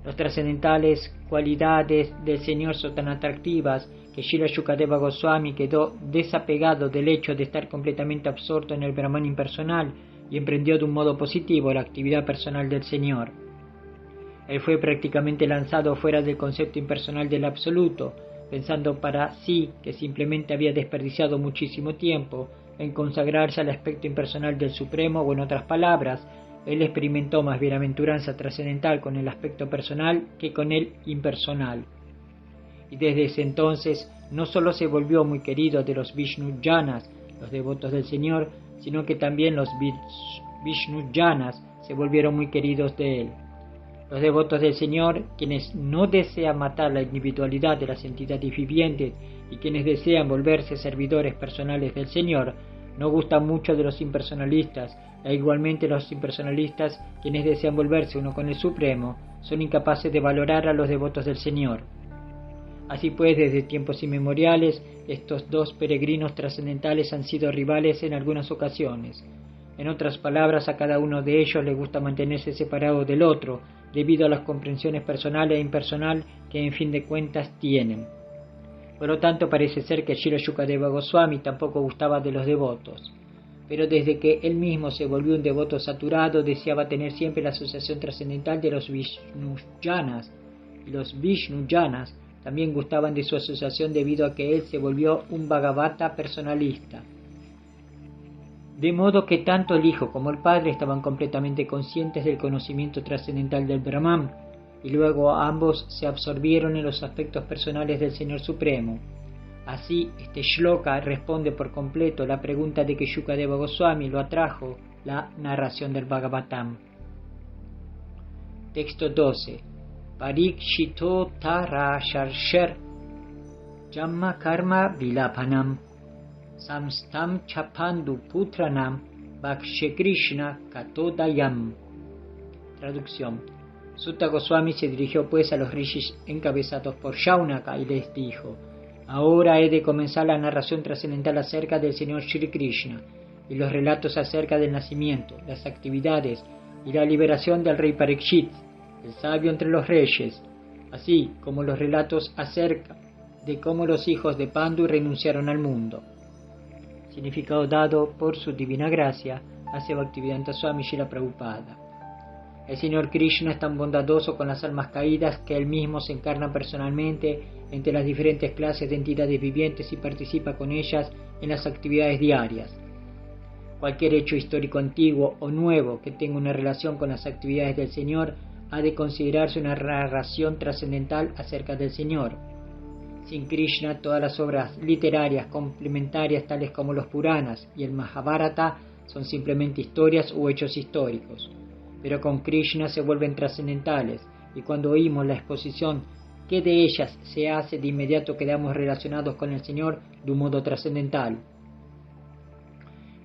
Las trascendentales cualidades del Señor son tan atractivas que Srila Shukadeva Goswami quedó desapegado del hecho de estar completamente absorto en el Brahman impersonal y emprendió de un modo positivo la actividad personal del Señor. Él fue prácticamente lanzado fuera del concepto impersonal del Absoluto, pensando para sí que simplemente había desperdiciado muchísimo tiempo en consagrarse al aspecto impersonal del Supremo, o en otras palabras, él experimentó más bienaventuranza trascendental con el aspecto personal que con el impersonal. Y desde ese entonces no solo se volvió muy querido de los Vishnu-yanas, los devotos del Señor, sino que también los Vishnu-yanas se volvieron muy queridos de él. Los devotos del Señor, quienes no desean matar la individualidad de las entidades vivientes y quienes desean volverse servidores personales del Señor, no gustan mucho de los impersonalistas, e igualmente los impersonalistas, quienes desean volverse uno con el Supremo, son incapaces de valorar a los devotos del Señor. Así pues, desde tiempos inmemoriales, estos dos peregrinos trascendentales han sido rivales en algunas ocasiones. En otras palabras, a cada uno de ellos le gusta mantenerse separado del otro, debido a las comprensiones personal e impersonal que en fin de cuentas tienen. Por lo tanto, parece ser que Srila Shukadeva Goswami tampoco gustaba de los devotos. Pero desde que él mismo se volvió un devoto saturado, deseaba tener siempre la asociación trascendental de los Vishnu-yanas, y los Vishnu-yanas también gustaban de su asociación debido a que él se volvió un Bhagavata personalista. De modo que tanto el hijo como el padre estaban completamente conscientes del conocimiento trascendental del Brahman, y luego ambos se absorbieron en los aspectos personales del Señor Supremo. Así, este shloka responde por completo la pregunta de que Shukadeva Goswami lo atrajo, la narración del Bhagavatam. Texto 12. Parikshito tara sharsher jamma karma vilapanam samstam chapandu putranam bhakshe Krishna katodayam. Traducción. Sutta Goswami se dirigió pues a los rishis encabezados por Shaunaka y les dijo: ahora he de comenzar la narración trascendental acerca del Señor Shri Krishna y los relatos acerca del nacimiento, las actividades y la liberación del rey Parikshit, el sabio entre los reyes, así como los relatos acerca de cómo los hijos de Pandu renunciaron al mundo. Significado dado por su divina gracia, hace Bhaktivedanta Swami Srila Prabhupada. El Señor Krishna es tan bondadoso con las almas caídas que Él mismo se encarna personalmente entre las diferentes clases de entidades vivientes y participa con ellas en las actividades diarias. Cualquier hecho histórico antiguo o nuevo que tenga una relación con las actividades del Señor ha de considerarse una narración trascendental acerca del Señor. Sin Krishna, todas las obras literarias complementarias tales como los Puranas y el Mahabharata son simplemente historias u hechos históricos. Pero con Krishna se vuelven trascendentales, y cuando oímos la exposición que de ellas se hace, de inmediato quedamos relacionados con el Señor de un modo trascendental.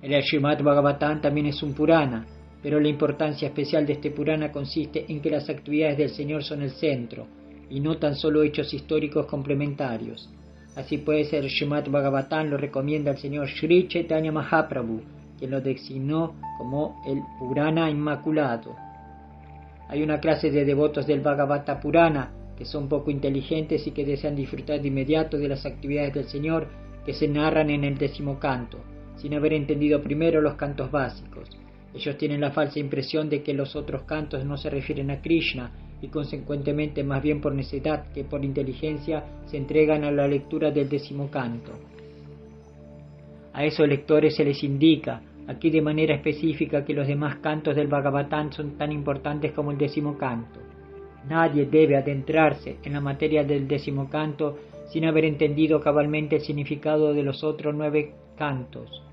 El Srimad Bhagavatam también es un Purana, pero la importancia especial de este Purana consiste en que las actividades del Señor son el centro, y no tan solo hechos históricos complementarios. Así pues, el Srimad Bhagavatam lo recomienda el Señor Sri Chaitanya Mahaprabhu, quien lo designó como el Purana Inmaculado. Hay una clase de devotos del Bhagavata Purana que son poco inteligentes y que desean disfrutar de inmediato de las actividades del Señor que se narran en el 10º canto, sin haber entendido primero los cantos básicos. Ellos tienen la falsa impresión de que los otros cantos no se refieren a Krishna y consecuentemente, más bien por necedad que por inteligencia, se entregan a la lectura del 10º canto. A esos lectores se les indica aquí de manera específica que los demás cantos del Bhagavatam son tan importantes como el 10º canto. Nadie debe adentrarse en la materia del 10º canto sin haber entendido cabalmente el significado de los otros 9 cantos.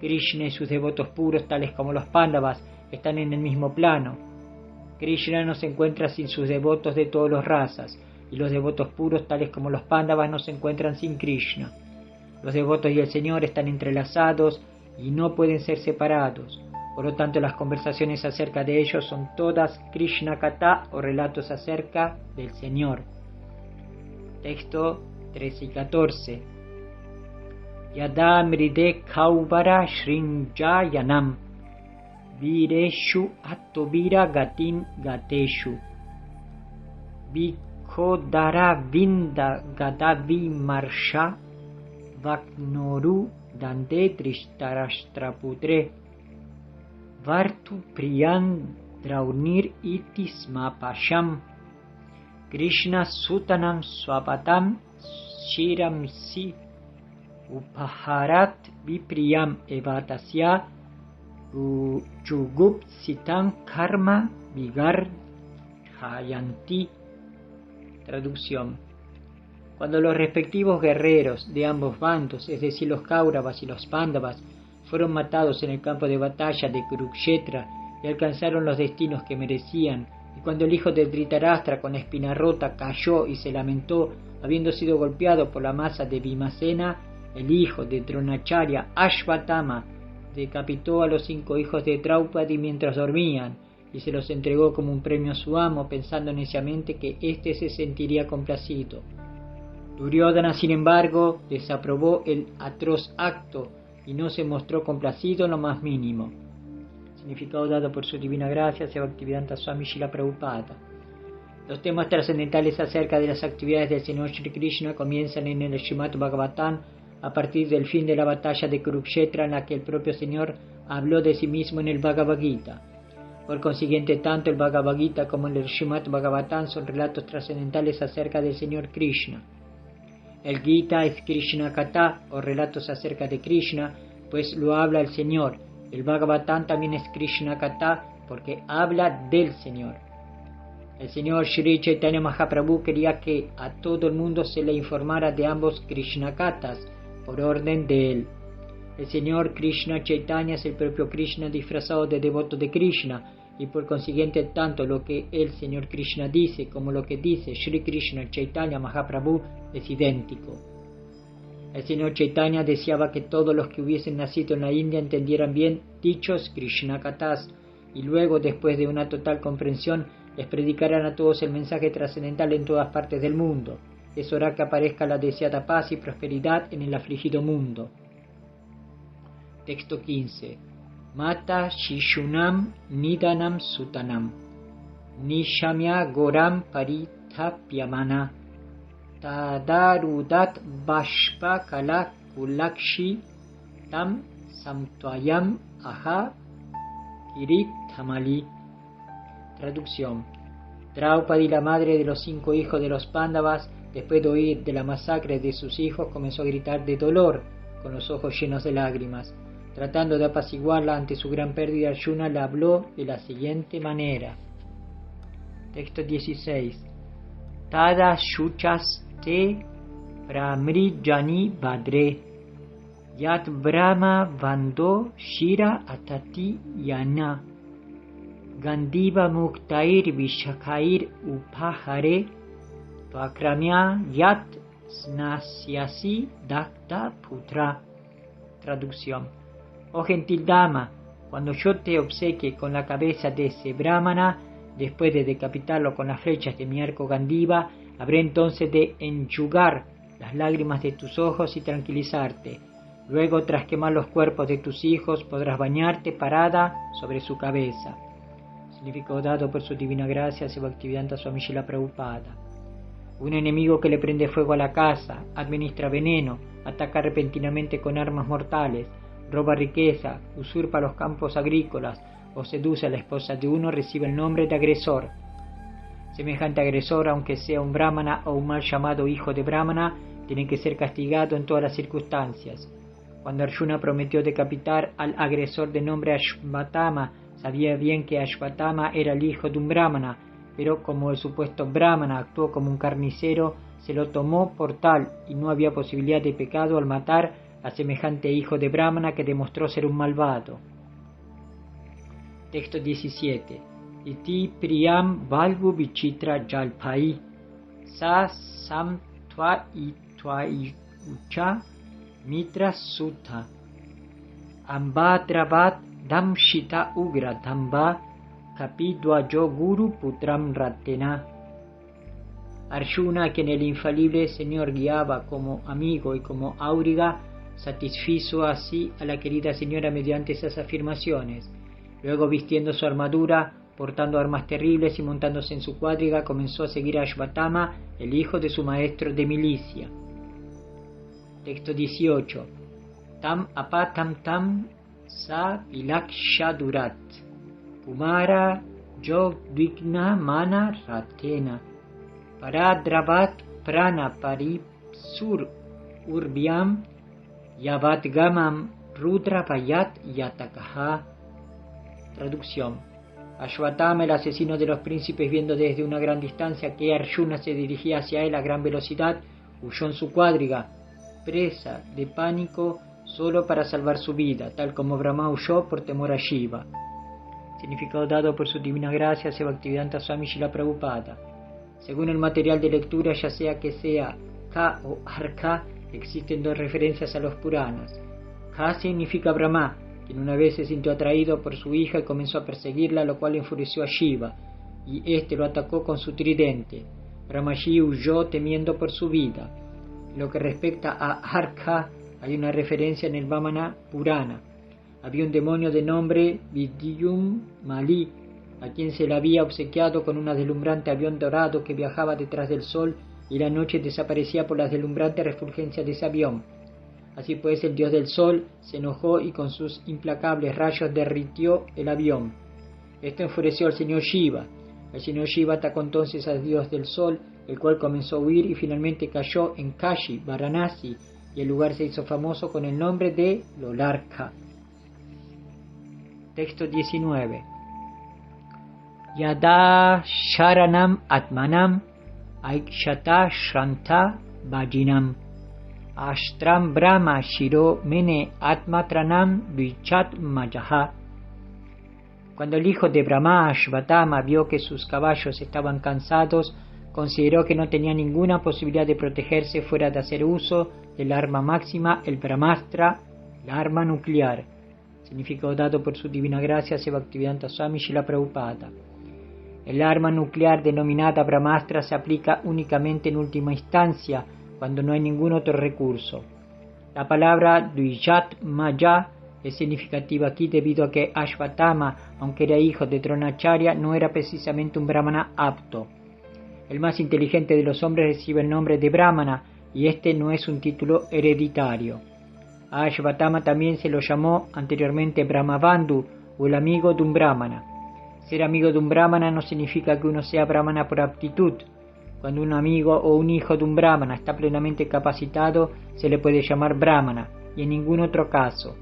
Krishna y sus devotos puros, tales como los Pándavas, están en el mismo plano. Krishna no se encuentra sin sus devotos de todas las razas, y los devotos puros, tales como los Pándavas, no se encuentran sin Krishna. Los devotos y el Señor están entrelazados y no pueden ser separados. Por lo tanto, las conversaciones acerca de ellos son todas Krishna Katha o relatos acerca del Señor. Texto 13 y 14. Yada mride kaubara shrinjayanam vireshu attovira gatin gateshu vikodara vinda gadavi marsha vaknoru dante trishtarashtraputre Vartu Priyan Draunir Itisma Pasham Krishna Sutanam Swapatam Shiramsi Upaharat Vipriyam Evatasya Jugup Sitam Karma Vigar Hayanti. Traducción. Cuando los respectivos guerreros de ambos bandos, es decir, los Kauravas y los Pándavas, fueron matados en el campo de batalla de Kurukshetra y alcanzaron los destinos que merecían, y cuando el hijo de Dhritarashtra con la espina rota cayó y se lamentó, habiendo sido golpeado por la masa de Bhimasena, el hijo de Dronacharya, Ashvatthama, decapitó a los 5 hijos de Draupadi mientras dormían, y se los entregó como un premio a su amo, pensando neciamente que éste se sentiría complacido. Duryodhana, sin embargo, desaprobó el atroz acto y no se mostró complacido en lo más mínimo. Significado dado por su divina gracia, Bhaktivedanta Swami Srila Prabhupada. Los temas trascendentales acerca de las actividades del Señor Shri Krishna comienzan en el Srimad Bhagavatam a partir del fin de la batalla de Kurukshetra, en la que el propio Señor habló de sí mismo en el Bhagavad Gita. Por consiguiente, tanto el Bhagavad Gita como el Srimad Bhagavatam son relatos trascendentales acerca del Señor Krishna. El Gita es Krishna Katha o relatos acerca de Krishna, pues lo habla el Señor. El Bhagavatam también es Krishna Katha porque habla del Señor. El Señor Shri Chaitanya Mahaprabhu quería que a todo el mundo se le informara de ambos Krishna Kathas por orden de él. El Señor Krishna Chaitanya es el propio Krishna disfrazado de devoto de Krishna, y por consiguiente tanto lo que el Señor Krishna dice como lo que dice Shri Krishna Chaitanya Mahaprabhu es idéntico. El Señor Chaitanya deseaba que todos los que hubiesen nacido en la India entendieran bien dichos Krishna Kathas y luego, después de una total comprensión, les predicaran a todos el mensaje trascendental en todas partes del mundo. Es hora que aparezca la deseada paz y prosperidad en el afligido mundo. Texto 15. Mata Shishunam Nidanam Sutanam Nishamya Goram Paritapyamana Tadarudat Bashpa Kala Kulakshi Tam Samtvayam Aha Kirithamali. Traducción. Draupadi, la madre de los 5 hijos de los Pándavas, después de oír de la masacre de sus hijos, comenzó a gritar de dolor, con los ojos llenos de lágrimas. Tratando de apaciguarla ante su gran pérdida, Arjuna le habló de la siguiente manera. Texto 16. Tada shuchas te pramrijani badre yat brahma vando shira atati yana gandiva muktair vishakair upahare tvakramya yat snasyasi dakta putra. Traducción. Oh gentil dama, cuando yo te obsequie con la cabeza de ese brahmana, después de decapitarlo con las flechas de mi arco Gandiva, habré entonces de enjugar las lágrimas de tus ojos y tranquilizarte. Luego, tras quemar los cuerpos de tus hijos, podrás bañarte parada sobre su cabeza. Significado dado por su divina gracia, Bhaktivedanta Swami Srila Prabhupada. Un enemigo que le prende fuego a la casa, administra veneno, ataca repentinamente con armas mortales, roba riqueza, usurpa los campos agrícolas o seduce a la esposa de uno, recibe el nombre de agresor. Semejante agresor, aunque sea un brahmana o un mal llamado hijo de brahmana, tiene que ser castigado en todas las circunstancias. Cuando Arjuna prometió decapitar al agresor de nombre Ashvatthama, sabía bien que Ashvatthama era el hijo de un brahmana, pero como el supuesto brahmana actuó como un carnicero, se lo tomó por tal y no había posibilidad de pecado al matar a semejante hijo de brahmana que demostró ser un malvado. Texto 17. Iti priyam valvu vichitra jalpai sa sam tva ucha mitra sutta ambadravat damshita ugra damba kapidwa yo guru putram ratena. Arjuna, a quien el infalible Señor guiaba como amigo y como auriga, satisfizo así a la querida señora mediante esas afirmaciones. Luego, vistiendo su armadura, portando armas terribles y montándose en su cuadriga, comenzó a seguir a Ashvatthama, el hijo de su maestro de milicia. Texto 18. Tam apatam tam sa vilakshadurat kumara yogdigna mana ratena paradravat prana paripsur urbiam yavatgamam rudra vayat yatakaha. Traducción. Ashvatthama, el asesino de los príncipes, viendo desde una gran distancia que Arjuna se dirigía hacia él a gran velocidad, huyó en su cuadriga, presa de pánico solo para salvar su vida, tal como Brahma huyó por temor a Shiva. Significado dado por su divina gracia, Bhaktivedanta Swami Srila Prabhupada. Según el material de lectura, ya sea que sea Ka o Arka, existen dos referencias a los Puranas. Ka significa Brahma, quien una vez se sintió atraído por su hija y comenzó a perseguirla, lo cual enfureció a Shiva, y éste lo atacó con su tridente. Brahmaji huyó temiendo por su vida. En lo que respecta a Arka, hay una referencia en el Vamana Purana. Había un demonio de nombre Vidyum Mali, a quien se le había obsequiado con un deslumbrante avión dorado que viajaba detrás del sol y la noche desaparecía por las deslumbrantes refulgencias de ese avión. Así pues, el dios del sol se enojó y con sus implacables rayos derritió el avión. Esto enfureció al señor Shiva. El señor Shiva atacó entonces al dios del sol, el cual comenzó a huir y finalmente cayó en Kashi, Varanasi, y el lugar se hizo famoso con el nombre de Lolarka. Texto 19. Yada sharanam atmanam aikshata shranta bhajinam Ashtram Brahma Shiro Mene Atmatranam Vichat Majaha. Cuando el hijo de Brahma, Ashvatthama, vio que sus caballos estaban cansados, consideró que no tenía ninguna posibilidad de protegerse fuera de hacer uso del arma máxima, el Brahmastra, la arma nuclear. Significado dado por su divina gracia, Bhaktivedanta Swami Srila Prabhupada. El arma nuclear denominada Brahmastra se aplica únicamente en última instancia, cuando no hay ningún otro recurso. La palabra Dvijat Maya es significativa aquí debido a que Ashvatthama, aunque era hijo de Dronacharya, no era precisamente un brahmana apto. El más inteligente de los hombres recibe el nombre de brahmana y este no es un título hereditario. A Ashvatthama también se lo llamó anteriormente Brahmabandhu o el amigo de un brahmana. Ser amigo de un brahmana no significa que uno sea brahmana por aptitud. Cuando un amigo o un hijo de un brahmana está plenamente capacitado, se le puede llamar brahmana, y en ningún otro caso.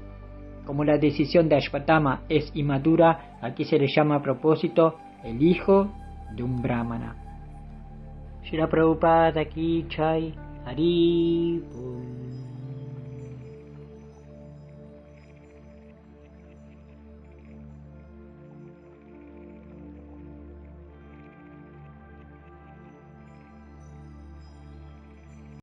Como la decisión de Ashvatthama es inmadura, aquí se le llama a propósito el hijo de un brahmana. Srila Prabhupada Ki Jai. Hari Bol.